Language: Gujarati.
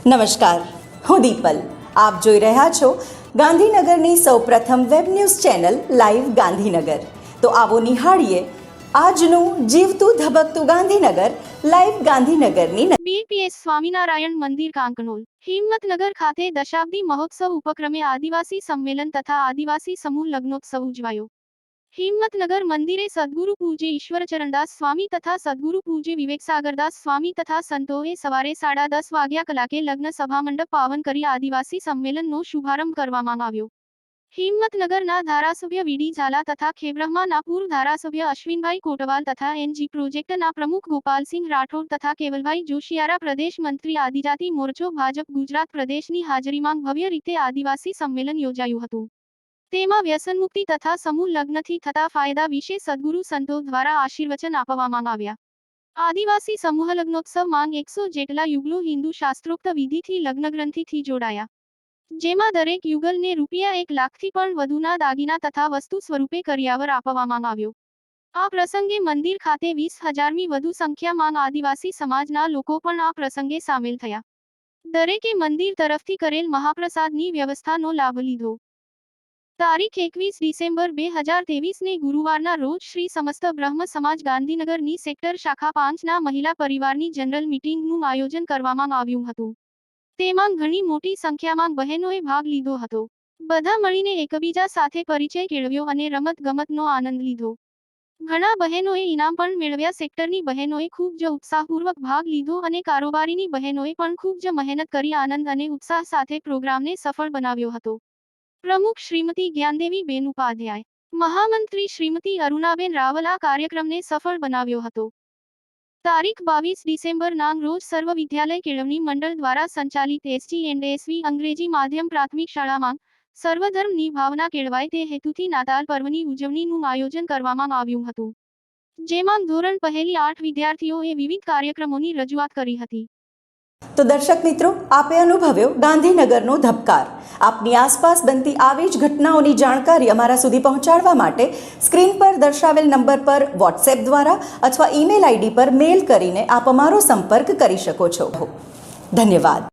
નમસ્કાર, હું દીપલ. આપ જોઈ રહ્યા છો ગાંધીનગરની સૌપ્રથમ web news channel live Gandhinagar. તો આવો નિહાળીએ આજનું જીવતું ધબકતું ગાંધીનગર લાઈવ ગાંધીનગરની. બીપીએસ સ્વામિનારાયણ મંદિર કાંકણોલ હિંમતનગર ખાતે દશાબ્દી મહોત્સવ ઉપક્રમે આદિવાસી સંમેલન તથા આદિવાસી સમૂહ લગ્નોત્સવ ઉજવાયો. હિંમતનગર મંદિરે સદગુરુ પૂજ્ય ઈશ્વરચરણદાસ સ્વામી તથા સદગુરુ પૂજ્ય વિવેકસાગરદાસ સ્વામી તથા સંતોએ સવારે 10:30 વાગ્યા કલાકે લગ્ન સભામંડપ પાવન કરી આદિવાસી સંમેલનનો શુભારંભ કરવામાં આવ્યો. હિંમતનગરના ધારાસભ્ય વીડી ઝાલા તથા ખેબ્રહ્માના પૂર્વ ધારાસભ્ય અશ્વિનભાઈ કોટવાલ તથા એનજી પ્રોજેક્ટના પ્રમુખ ગોપાલસિંહ રાઠોડ તથા કેવલભાઈ જોશિયારા પ્રદેશ મંત્રી આદિજાતિ મોરચો ભાજપ ગુજરાત પ્રદેશની હાજરીમાં ભવ્ય રીતે આદિવાસી સંમેલન યોજાયું હતું. તેમાં વ્યસનમુક્તિ તથા સમૂહ લગ્નથી થતા ફાયદા વિશે સદગુરુ સંતો દ્વારા આશીર્વચન આપવામાં આવ્યા. આદિવાસી સમૂહ લગ્નોત્સવ માંગ 100 જેટલા યુગલો હિન્દુ શાસ્ત્રોક્ત વિધિથી લગ્નગ્રંથિથી જોડાયા, જેમાં દરેક યુગલને ₹1 લાખથી પણ વધુના દાગીના તથા વસ્તુ સ્વરૂપે કરિયાવર આપવામાં આવ્યો. આ પ્રસંગે મંદિર ખાતે 20,000મી વધુ સંખ્યામાં આદિવાસી સમાજના લોકો પણ આ પ્રસંગે સામેલ થયા. દરેકે મંદિર તરફથી કરેલ મહાપ્રસાદની વ્યવસ્થાનો લાભ લીધો. તારીખ 21 ડિસેમ્બર 2023ને ગુરુવારના રોજ શ્રી સમસ્ત બ્રહ્મ સમાજ ગાંધીનગરની સેક્ટર શાખા 5ના મહિલા પરિવારની જનરલ મીટિંગનું આયોજન કરવામાં આવ્યું હતું. તેમાં ઘણી મોટી સંખ્યામાં બહેનોએ ભાગ લીધો હતો. બધા મળીને એકબીજા સાથે પરિચય કેળવ્યો અને રમત ગમતનો આનંદ લીધો. ઘણા બહેનોએ ઇનામ પણ મેળવ્યા. સેક્ટરની બહેનોએ ખૂબ જ ઉત્સાહપૂર્વક ભાગ લીધો અને કારોબારીની બહેનોએ પણ ખૂબ જ મહેનત કરી આનંદ અને ઉત્સાહ સાથે પ્રોગ્રામને સફળ બનાવ્યો હતો. પ્રમુખ શ્રીમતી જ્ઞાનદેવી બેન ઉપાધ્યાય, મહામંત્રી શ્રીમતી અરુણાબેન રાવલ આ કાર્યક્રમને સફળ બનાવ્યો હતો. તારીખ 22 ડિસેમ્બરના રોજ સર્વ વિદ્યાલય કેળવણી મંડળ દ્વારા સંચાલિત SG&SV અંગ્રેજી માધ્યમ પ્રાથમિક શાળામાં સર્વધર્મની ભાવના કેળવાય તે હેતુથી નાતાલ પર્વની ઉજવણીનું આયોજન કરવામાં આવ્યું હતું, જેમાં ધોરણ પહેલી 8 વિદ્યાર્થીઓએ વિવિધ કાર્યક્રમોની રજૂઆત કરી હતી. તો દર્શક મિત્રો, આપે અનુભવ્યો ગાંધીનગરનો ધબકાર. આપની આસપાસ બનતી આવી જ ઘટનાઓની જાણકારી અમારા સુધી પહોંચાડવા માટે સ્ક્રીન પર દર્શાવેલ નંબર પર વોટ્સએપ દ્વારા અથવા ઈમેલ આઈડી પર મેલ કરીને આપ અમારો સંપર્ક કરી શકો છો. ધન્યવાદ.